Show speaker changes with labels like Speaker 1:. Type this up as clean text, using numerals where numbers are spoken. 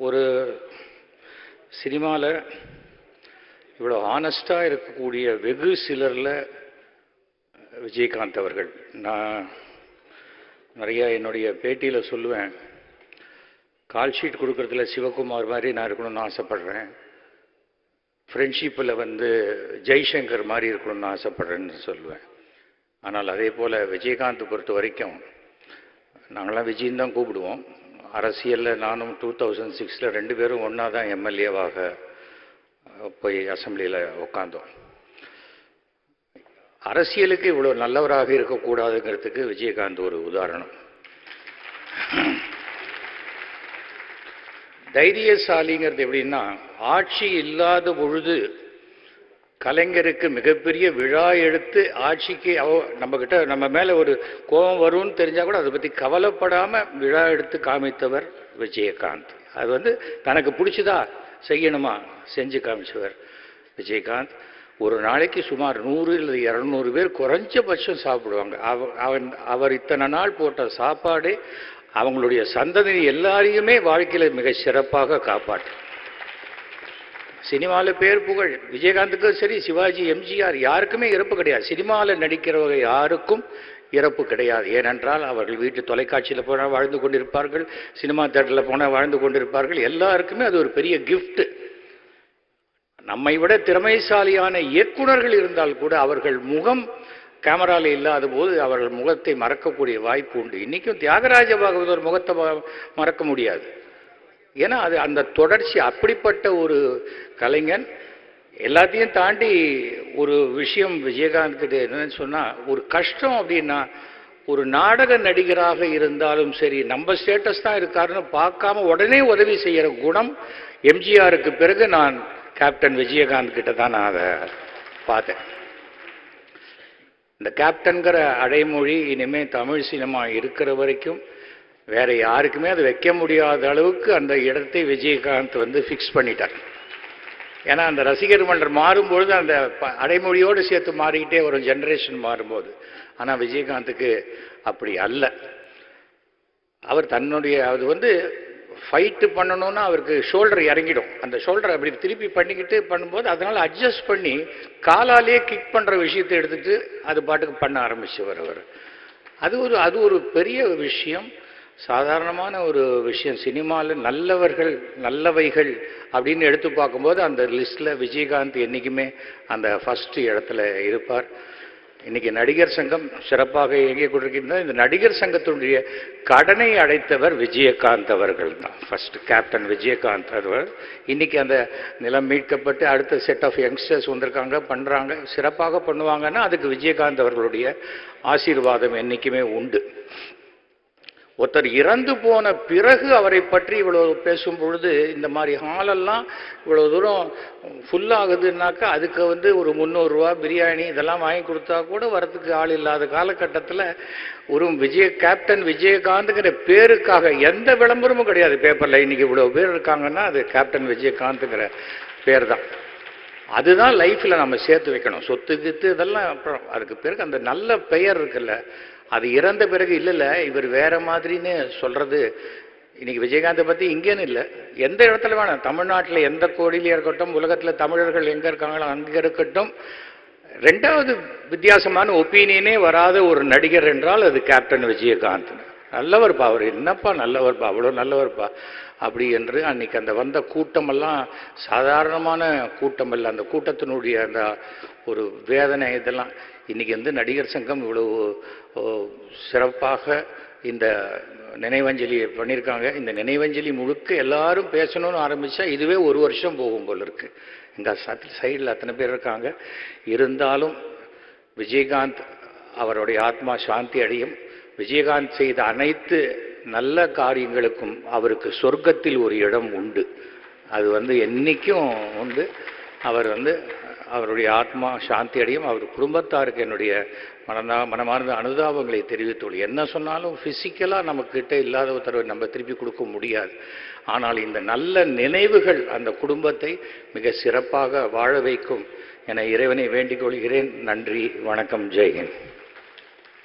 Speaker 1: ஒரு சினிமாவில் இவ்வளோ ஆனஸ்டாக இருக்கக்கூடிய வெகு சிலரில் விஜயகாந்த் அவர்கள். நான் நிறையா என்னுடைய பேட்டியில் சொல்லுவேன், கால் ஷீட் கொடுக்குறதுல சிவகுமார் மாதிரி நான் இருக்கணும்னு ஆசைப்பட்றேன், ஃப்ரெண்ட்ஷிப்பில் ஜெய்சங்கர் மாதிரி இருக்கணும்னு ஆசைப்பட்றேன்னு சொல்லுவேன். ஆனால் அதே போல் விஜயகாந்த் பொறுத்த வரைக்கும் நாங்களாம் விஜயன் தான் கூப்பிடுவோம். அரசியலில் நானும் 2006 2 பேரும் ஒன்றா தான் எம்எல்ஏவாக போய் அசம்பிளியில் உட்காந்தோம். அரசியலுக்கு இவ்வளோ நல்லவராக இருக்கக்கூடாதுங்கிறதுக்கு விஜயகாந்த் ஒரு உதாரணம். தைரியசாலிங்கிறது எப்படின்னா, ஆட்சி இல்லாத பொழுது கலைஞருக்கு மிகப்பெரிய விழா எடுத்து ஆட்சிக்கு நம்ம மேலே ஒரு கோபம் வரும்னு தெரிஞ்சால் கூட அதை பற்றி கவலைப்படாமல் விழா எடுத்து காமித்தவர் விஜயகாந்த். அது தனக்கு பிடிச்சதா செய்யணுமா செஞ்சு காமிச்சவர் விஜயகாந்த். ஒரு நாளைக்கு சுமார் 100 இல்லை 200 பேர் குறைஞ்சபட்சம் சாப்பிடுவாங்க. அவர் இத்தனை நாள் போட்ட சாப்பாடு அவங்களுடைய சந்ததி எல்லாரையுமே வாழ்க்கையில் மிக சிறப்பாக காப்பாற்று. சினிமாவில் பேர் புகழ் விஜயகாந்துக்கும் சரி, சிவாஜி, எம்ஜிஆர் யாருக்குமே இறப்பு கிடையாது. சினிமாவில் நடிக்கிறவங்க யாருக்கும் இறப்பு கிடையாது. ஏனென்றால் அவர்கள் வீட்டு தொலைக்காட்சியில் போனால் வாழ்ந்து கொண்டிருப்பார்கள், சினிமா தேட்டரில் போனால் வாழ்ந்து கொண்டிருப்பார்கள். எல்லாருக்குமே அது ஒரு பெரிய கிஃப்ட். நம்மை விட திறமைசாலியான இயக்குநர்கள் இருந்தால் கூட அவர்கள் முகம் கேமராவில் இல்லாத போது அவர்கள் முகத்தை மறக்கக்கூடிய வாய்ப்பு உண்டு. இன்றைக்கும் தியாகராஜ பாகவதர் முகத்தை மறக்க முடியாது. ஏன்னா அது அந்த தொடர்ச்சி. அப்படிப்பட்ட ஒரு கலைஞன். எல்லாத்தையும் தாண்டி ஒரு விஷயம் விஜயகாந்த் கிட்ட என்னன்னு சொன்னால், ஒரு கஷ்டம் அப்படின்னா, ஒரு நாடக நடிகராக இருந்தாலும் சரி, நம்ம ஸ்டேட்டஸ் தான் இருக்காருன்னு பார்க்காம உடனே உதவி செய்கிற குணம் எம்ஜிஆருக்கு பிறகு நான் கேப்டன் விஜயகாந்த் கிட்ட தான் நான் அதை பார்த்தேன். இந்த கேப்டன்கிற அடைமொழி இனிமேல் தமிழ் சினிமா இருக்கிற வரைக்கும் வேற யாருக்குமே அது வைக்க முடியாத அளவுக்கு அந்த இடத்தை விஜயகாந்த் ஃபிக்ஸ் பண்ணிட்டார். ஏன்னா அந்த ரசிகர் மன்றம் மாறும்பொழுது அந்த அடைமொழியோடு சேர்த்து மாறிக்கிட்டே வரும், ஜெனரேஷன் மாறும்போது. ஆனால் விஜயகாந்துக்கு அப்படி அல்ல. அவர் தன்னுடைய அது ஃபைட்டு பண்ணணும்னா அவருக்கு ஷோல்டர் இறங்கிடும். அந்த ஷோல்டர் அப்படி திருப்பி பண்ணிக்கிட்டு பண்ணும்போது அதனால் அட்ஜஸ்ட் பண்ணி காலாலேயே கிக் பண்ணுற விஷயத்தை எடுத்துகிட்டு அது பாட்டுக்கு பண்ண ஆரம்பிச்சவர் அவர். அது ஒரு பெரிய விஷயம், சாதாரணமான ஒரு விஷயம். சினிமாவில் நல்லவர்கள் நல்லவைகள் அப்படின்னு எடுத்து பார்க்கும்போது அந்த லிஸ்ட்டில் விஜயகாந்த் என்றைக்குமே அந்த ஃபஸ்ட்டு இடத்துல இருப்பார். இன்றைக்கி நடிகர் சங்கம் சிறப்பாக இயங்கிக் கொண்டிருக்கின்ற இந்த நடிகர் சங்கத்தினுடைய கடனை அடைத்தவர் விஜயகாந்த் அவர்கள் தான். ஃபஸ்ட்டு கேப்டன் விஜயகாந்த் அவர். இன்றைக்கி அந்த நிலம் மீட்கப்பட்டு அடுத்த செட் ஆஃப் யங்ஸ்டர்ஸ் வந்திருக்காங்க, பண்ணுறாங்க, சிறப்பாக பண்ணுவாங்கன்னா அதுக்கு விஜயகாந்த் அவர்களுடைய ஆசீர்வாதம் என்றைக்குமே உண்டு. ஒருத்தர் இறந்து போன பிறகு அவரை பற்றி இவ்வளோ பேசும் பொழுது இந்த மாதிரி ஹாலெல்லாம் இவ்வளோ தூரம் ஃபுல்லாகுதுன்னாக்கா அதுக்கு ஒரு 300 ரூபா பிரியாணி இதெல்லாம் வாங்கி கொடுத்தா கூட வரத்துக்கு ஆள் இல்லாத காலகட்டத்தில் ஒரு கேப்டன் விஜயகாந்துங்கிற பேருக்காக எந்த விளம்பரமும் கிடையாது பேப்பரில். இன்றைக்கி இவ்வளோ பேர் இருக்காங்கன்னா அது கேப்டன் விஜயகாந்துங்கிற பேர் தான். அதுதான் லைஃப்பில் நம்ம சேர்த்து வைக்கணும். சொத்து கித்து இதெல்லாம் அப்புறம், அதுக்கு பிறகு அந்த நல்ல பெயர் இருக்குல்ல, அது இறந்த பிறகு இல்லை இவர் வேற மாதிரின்னு சொல்கிறது. இன்னைக்கு விஜயகாந்தை பற்றி இங்கேன்னு இல்லை, எந்த இடத்துல வேணும், தமிழ்நாட்டில் எந்த கோடியிலே இருக்கட்டும், உலகத்தில் தமிழர்கள் எங்கே இருக்காங்களோ அங்கே இருக்கட்டும், ரெண்டாவது வித்தியாசமான ஒப்பீனியனே வராத ஒரு நடிகர் என்றால் அது கேப்டன் விஜயகாந்த். நல்லவர்ப்பா அவர், என்னப்பா நல்லவர்ப்பா, அவ்வளோ நல்லவர்ப்பா அப்படி என்று அன்னைக்கு அந்த வந்த கூட்டமெல்லாம் சாதாரணமான கூட்டம் இல்லை. அந்த கூட்டத்தினுடைய அந்த ஒரு வேதனை இதெல்லாம் இன்றைக்கி நடிகர் சங்கம் இவ்வளவு சிறப்பாக இந்த நினைவஞ்சலியை பண்ணியிருக்காங்க. இந்த நினைவஞ்சலி முழுக்க எல்லாரும் பேசணும்னு ஆரம்பித்தா இதுவே 1 வருஷம் போகும் போல் இருக்குது. எங்கள் சைடில் அத்தனை பேர் இருக்காங்க. இருந்தாலும் விஜயகாந்த் அவருடைய ஆத்மா சாந்தி அடையும். விஜயகாந்த் செய்த அனைத்து நல்ல காரியங்களுக்கும் அவருக்கு சொர்க்கத்தில் ஒரு இடம் உண்டு. அது என்றைக்கும் உண்டு. அவர் அவருடைய ஆத்மா சாந்தி அடையும். அவர் குடும்பத்தாருக்கு என்னுடைய மனமார்ந்த அனுதாபங்களை தெரிவித்துள்ளது. என்ன சொன்னாலும் ஃபிசிக்கலாக நம்மக்கிட்ட இல்லாத ஒருத்தரை நம்ம திருப்பி கொடுக்க முடியாது. ஆனால் இந்த நல்ல நினைவுகள் அந்த குடும்பத்தை மிக சிறப்பாக வாழ வைக்கும் என இறைவனை வேண்டிக் கொள்கிறேன். நன்றி, வணக்கம், ஜெய்ஹிந்த்.